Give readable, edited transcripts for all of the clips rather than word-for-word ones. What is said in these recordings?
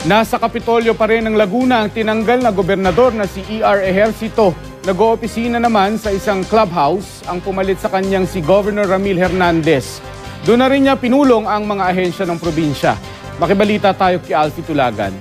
Nasa Kapitolyo pa rin ng Laguna ang tinanggal na gobernador na si E.R. Ejercito. Nag-oopisina naman sa isang clubhouse ang pumalit sa kanyang si Governor Ramil Hernandez. Doon na rin niya pinulong ang mga ahensya ng probinsya. Makibalita tayo kay Alfie Tulagan.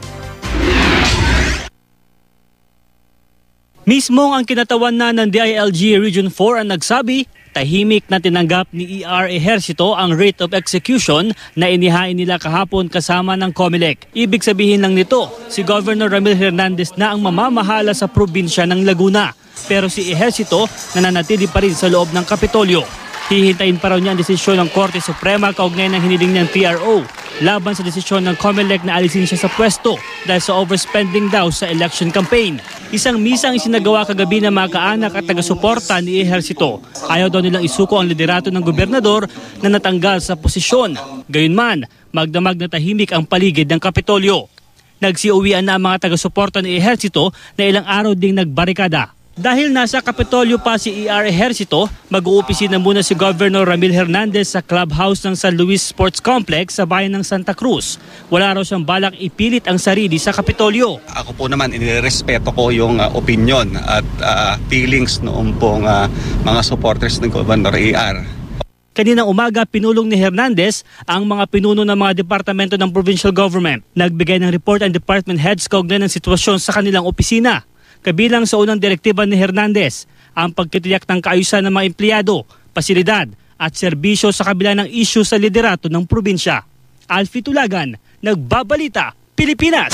Mismong ang kinatawan na ng DILG Region 4 ang nagsabi, tahimik na tinanggap ni E.R. Ejercito ang rate of execution na inihain nila kahapon kasama ng COMELEC. Ibig sabihin lang nito, si Governor Ramil Hernandez na ang mamamahala sa probinsya ng Laguna. Pero si Ejercito nananatili pa rin sa loob ng Kapitolyo. Hihintayin pa raw niya ang desisyon ng Korte Suprema kaugnay ng hiniling niyang PRO laban sa desisyon ng COMELEC na alisin siya sa pwesto dahil sa overspending daw sa election campaign. Isang misa ang isinagawa kagabi ng mga kaanak at taga-suporta ni Ejercito. Ayaw daw nilang isuko ang liderato ng gobernador na natanggal sa posisyon. Gayunman, magdamag na tahimik ang paligid ng Kapitolyo. Nagsiuwian na ang mga taga-suporta ni Ejercito na ilang araw ding nagbarikada. Dahil nasa Kapitolyo pa si E.R. Ejercito, mag-uupisina muna si Governor Ramil Hernandez sa clubhouse ng San Luis Sports Complex sa bayan ng Santa Cruz. Wala raw siyang balak ipilit ang sarili sa Kapitolyo. Ako po naman, inirespeto ko yung opinion at feelings noong pong mga supporters ng Governor E.R. Kaninang umaga, pinulong ni Hernandez ang mga pinuno ng mga departamento ng provincial government. Nagbigay ng report ang department heads kaugnay ng sitwasyon sa kanilang opisina. Kabilang sa unang direktiba ni Hernandez, ang pagtitiyak ng kaayusan ng mga empleyado, pasilidad at serbisyo sa kabila ng isyu sa liderato ng probinsya. Alfie Tulagan, Nagbabalita, Pilipinas!